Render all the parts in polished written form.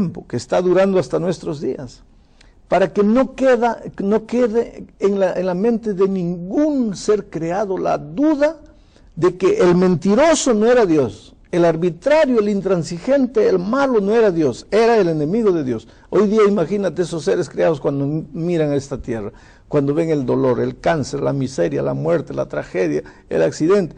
tiempo, que está durando hasta nuestros días, para que no quede en la mente de ningún ser creado la duda de que el mentiroso no era Dios, el arbitrario, el intransigente, el malo no era Dios, era el enemigo de Dios. Hoy día imagínate esos seres creados cuando miran a esta tierra, cuando ven el dolor, el cáncer, la miseria, la muerte, la tragedia, el accidente.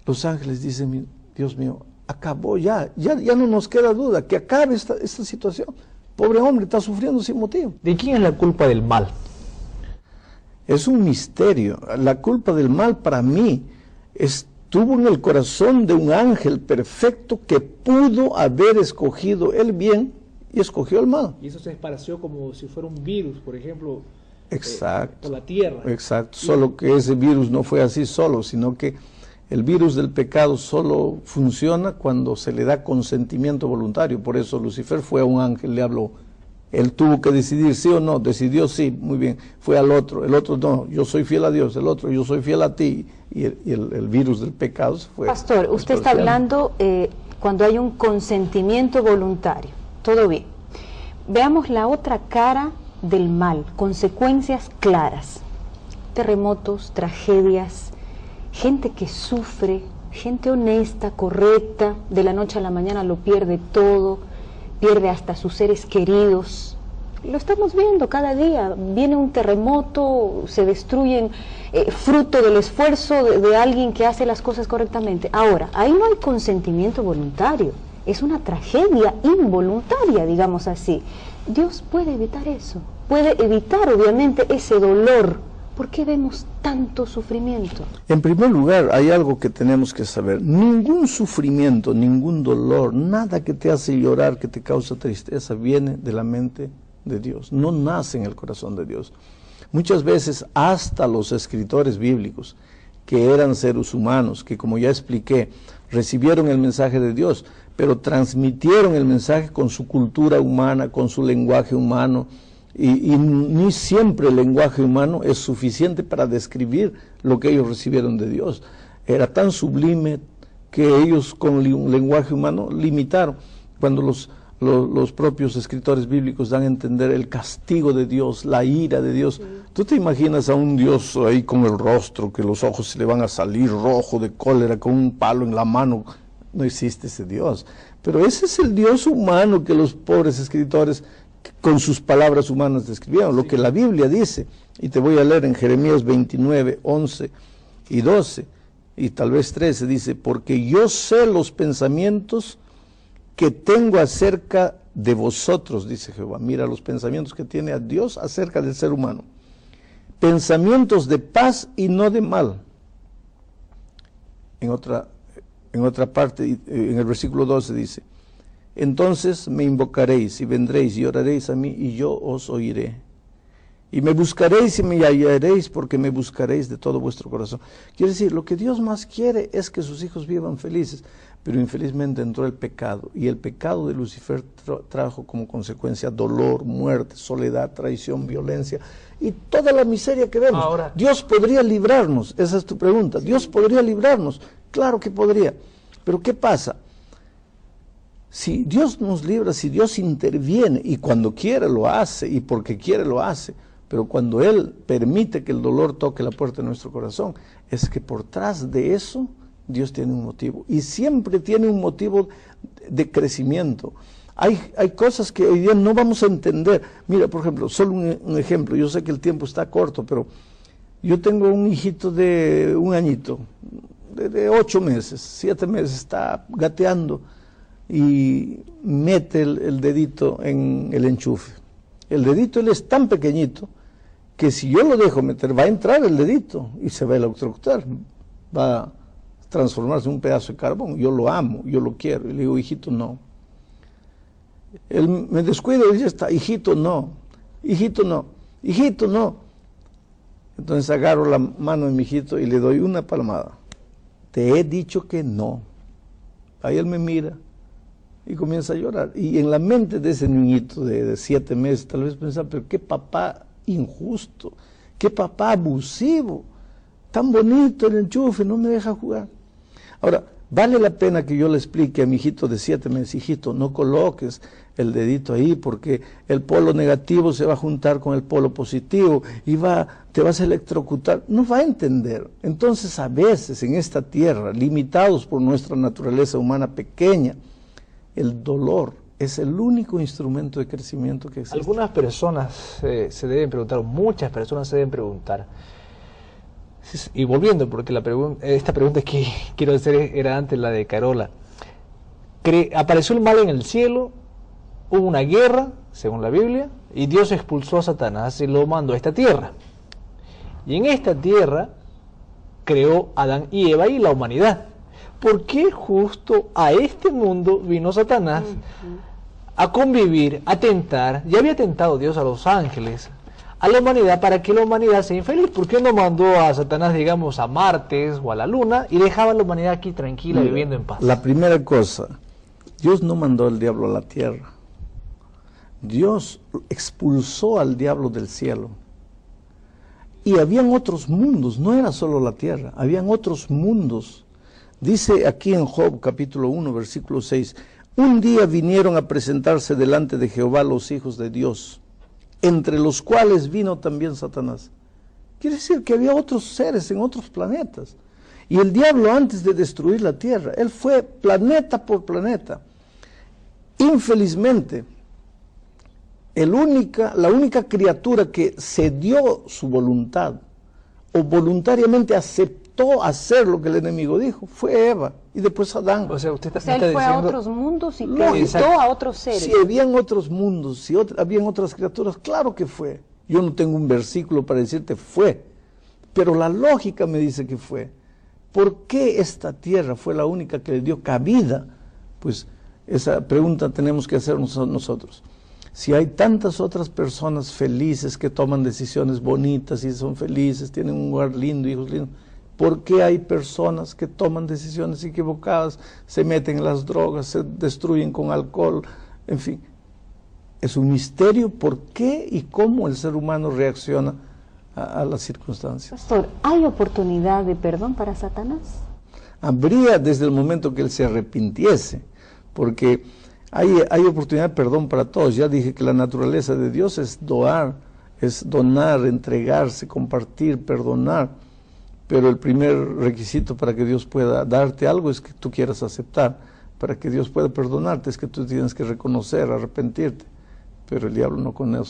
Los ángeles dicen, Dios mío, acabó ya no nos queda duda, que acabe esta situación. Pobre hombre, está sufriendo sin motivo. ¿De quién es la culpa del mal? Es un misterio. La culpa del mal para mí estuvo en el corazón de un ángel perfecto que pudo haber escogido el bien y escogió el mal. Y eso se esparció como si fuera un virus, por ejemplo, exacto, por la tierra. Exacto, solo que ese virus no fue así solo, sino que el virus del pecado solo funciona cuando se le da consentimiento voluntario. Por eso Lucifer fue a un ángel, le habló. Él tuvo que decidir sí o no, decidió sí, muy bien. Fue al otro, el otro no, yo soy fiel a Dios, el otro, yo soy fiel a ti. Y el virus del pecado se fue. Pastor, usted está hablando cuando hay un consentimiento voluntario. Todo bien. Veamos la otra cara del mal, consecuencias claras. Terremotos, tragedias, gente que sufre, gente honesta, correcta, de la noche a la mañana lo pierde todo, pierde hasta sus seres queridos. Lo estamos viendo cada día, viene un terremoto, se destruyen fruto del esfuerzo de alguien que hace las cosas correctamente. Ahora, ahí no hay consentimiento voluntario, es una tragedia involuntaria, digamos así. Dios puede evitar eso, puede evitar obviamente ese dolor. ¿Por qué vemos tanto sufrimiento? En primer lugar, hay algo que tenemos que saber. Ningún sufrimiento, ningún dolor, nada que te hace llorar, que te causa tristeza, viene de la mente de Dios. No nace en el corazón de Dios. Muchas veces hasta los escritores bíblicos, que eran seres humanos, que como ya expliqué, recibieron el mensaje de Dios, pero transmitieron el mensaje con su cultura humana, con su lenguaje humano, y ni siempre el lenguaje humano es suficiente para describir lo que ellos recibieron de Dios. Era tan sublime que ellos con un lenguaje humano limitaron. Cuando los propios escritores bíblicos dan a entender el castigo de Dios, la ira de Dios. ¿Tú te imaginas a un Dios ahí con el rostro, que los ojos se le van a salir rojo de cólera, con un palo en la mano? No existe ese Dios. Pero ese es el Dios humano que los pobres escritores con sus palabras humanas describieron, lo que la Biblia dice. Y te voy a leer en Jeremías 29, 11 y 12, y tal vez 13, dice, porque yo sé los pensamientos que tengo acerca de vosotros, dice Jehová. Mira los pensamientos que tiene a Dios acerca del ser humano. Pensamientos de paz y no de mal. En otra parte, en el versículo 12 dice, entonces me invocaréis y vendréis y oraréis a mí y yo os oiré. Y me buscaréis y me hallaréis porque me buscaréis de todo vuestro corazón. Quiere decir, lo que Dios más quiere es que sus hijos vivan felices, pero infelizmente entró el pecado, y el pecado de Lucifer trajo como consecuencia dolor, muerte, soledad, traición, violencia y toda la miseria que vemos. Ahora, Dios podría librarnos, esa es tu pregunta. Sí. Dios podría librarnos, claro que podría, pero ¿qué pasa? Si Dios nos libra, si Dios interviene, y cuando quiere lo hace, y porque quiere lo hace, pero cuando Él permite que el dolor toque la puerta de nuestro corazón, es que por tras de eso Dios tiene un motivo, y siempre tiene un motivo de crecimiento. Hay cosas que hoy día no vamos a entender. Mira, por ejemplo, solo un ejemplo, yo sé que el tiempo está corto, pero yo tengo un hijito de un añito, de 8 meses, 7 meses, está gateando, y mete el dedito en el enchufe. El dedito, él es tan pequeñito que si yo lo dejo meter, va a entrar el dedito y se va a electrocutar, va a transformarse en un pedazo de carbón. Yo lo amo, yo lo quiero, y le digo, hijito, no. Él me descuida y dice, hijito, no, hijito, no, hijito, no. Entonces agarro la mano de mi hijito y le doy una palmada. Te he dicho que no. Ahí él me mira y comienza a llorar. Y en la mente de ese niñito de 7 meses, tal vez pensaba, pero qué papá injusto, qué papá abusivo, tan bonito el enchufe, no me deja jugar. Ahora, vale la pena que yo le explique a mi hijito de 7 meses, hijito, no coloques el dedito ahí, porque el polo negativo se va a juntar con el polo positivo y te vas a electrocutar. No va a entender. Entonces, a veces en esta tierra, limitados por nuestra naturaleza humana pequeña, el dolor es el único instrumento de crecimiento que existe. Algunas personas se deben preguntar, muchas personas se deben preguntar, y volviendo, porque esta pregunta que quiero hacer era antes la de Carola. Apareció el mal en el cielo, hubo una guerra, según la Biblia, y Dios expulsó a Satanás y lo mandó a esta tierra. Y en esta tierra creó a Adán y Eva y la humanidad. ¿Por qué justo a este mundo vino Satanás a convivir, a tentar? Ya había tentado Dios a los ángeles, a la humanidad, para que la humanidad sea infeliz. ¿Por qué no mandó a Satanás, digamos, a Marte o a la Luna y dejaba a la humanidad aquí tranquila, viviendo en paz? La primera cosa, Dios no mandó al diablo a la tierra. Dios expulsó al diablo del cielo. Y habían otros mundos, no era solo la tierra, habían otros mundos. Dice aquí en Job capítulo 1, versículo 6, un día vinieron a presentarse delante de Jehová los hijos de Dios, entre los cuales vino también Satanás. Quiere decir que había otros seres en otros planetas. Y el diablo, antes de destruir la tierra, él fue planeta por planeta. Infelizmente, la única criatura que cedió su voluntad o voluntariamente aceptó hacer lo que el enemigo dijo fue Eva y después Adán. O sea, usted O sea, él fue a otros mundos y quitó a otros seres. Si habían otros mundos, si habían otras criaturas, claro que fue. Yo no tengo un versículo para decirte fue, pero la lógica me dice que fue. ¿Por qué esta tierra fue la única que le dio cabida? Pues esa pregunta tenemos que hacernos nosotros. Si hay tantas otras personas felices que toman decisiones bonitas y son felices, tienen un hogar lindo, hijos lindos, ¿por qué hay personas que toman decisiones equivocadas, se meten en las drogas, se destruyen con alcohol? En fin, es un misterio por qué y cómo el ser humano reacciona a las circunstancias. Pastor, ¿hay oportunidad de perdón para Satanás? Habría desde el momento que él se arrepintiese, porque hay oportunidad de perdón para todos. Ya dije que la naturaleza de Dios es donar, entregarse, compartir, perdonar. Pero el primer requisito para que Dios pueda darte algo es que tú quieras aceptar. Para que Dios pueda perdonarte es que tú tienes que reconocer, arrepentirte. Pero el diablo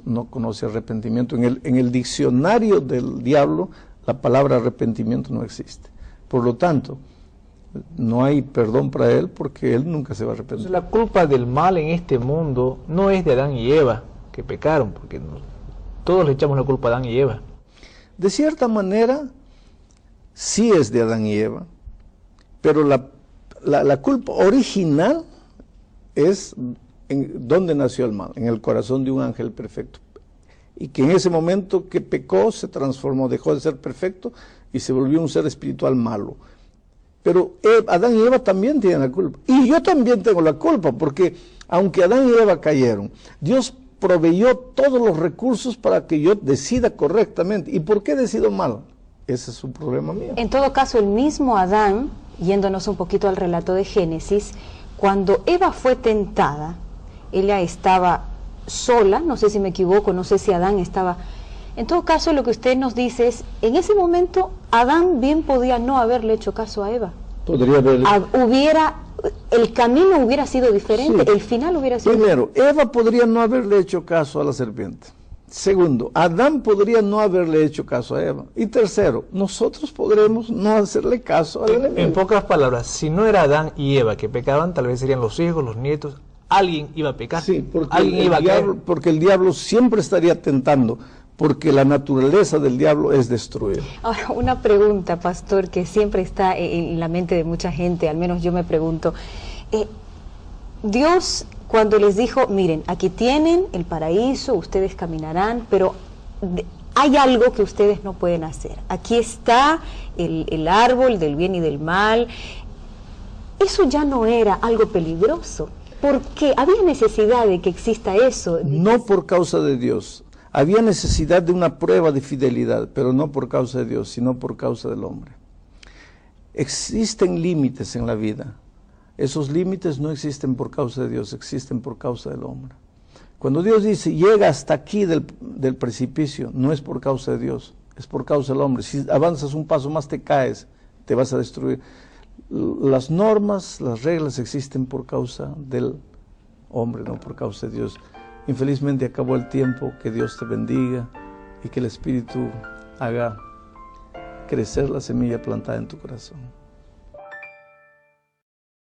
no conoce arrepentimiento. En el diccionario del diablo, la palabra arrepentimiento no existe. Por lo tanto, no hay perdón para él porque él nunca se va a arrepentir. Entonces, la culpa del mal en este mundo no es de Adán y Eva, que pecaron, porque todos le echamos la culpa a Adán y Eva. De cierta manera, sí es de Adán y Eva, pero la culpa original es en dónde nació el mal, en el corazón de un ángel perfecto. Y que en ese momento que pecó se transformó, dejó de ser perfecto y se volvió un ser espiritual malo. Pero Adán y Eva también tienen la culpa. Y yo también tengo la culpa, porque aunque Adán y Eva cayeron, Dios proveyó todos los recursos para que yo decida correctamente. ¿Y por qué decido mal? Ese es un problema mío. En todo caso, el mismo Adán, yéndonos un poquito al relato de Génesis, cuando Eva fue tentada, ella estaba sola, no sé si me equivoco, no sé si Adán estaba... En todo caso, lo que usted nos dice es, en ese momento, Adán bien podía no haberle hecho caso a Eva. Podría haberle... El camino hubiera sido diferente, sí. El final hubiera sido... Primero, Eva podría no haberle hecho caso a la serpiente. Segundo, Adán podría no haberle hecho caso a Eva. Y tercero, nosotros podremos no hacerle caso al enemigo. En pocas palabras, si no era Adán y Eva que pecaban, tal vez serían los hijos, los nietos, alguien iba a pecar. Sí, porque el diablo siempre estaría tentando, porque la naturaleza del diablo es destruir. Ahora, una pregunta, pastor, que siempre está en la mente de mucha gente, al menos yo me pregunto. Dios, cuando les dijo, miren, aquí tienen el paraíso, ustedes caminarán, pero hay algo que ustedes no pueden hacer. Aquí está el árbol del bien y del mal. Eso ya no era algo peligroso. ¿Por qué? ¿Había necesidad de que exista eso? No por causa de Dios. Había necesidad de una prueba de fidelidad, pero no por causa de Dios, sino por causa del hombre. Existen límites en la vida. Esos límites no existen por causa de Dios, existen por causa del hombre. Cuando Dios dice, llega hasta aquí del precipicio, no es por causa de Dios, es por causa del hombre. Si avanzas un paso más te caes, te vas a destruir. Las normas, las reglas existen por causa del hombre, no por causa de Dios. Infelizmente acabó el tiempo. Que Dios te bendiga y que el Espíritu haga crecer la semilla plantada en tu corazón.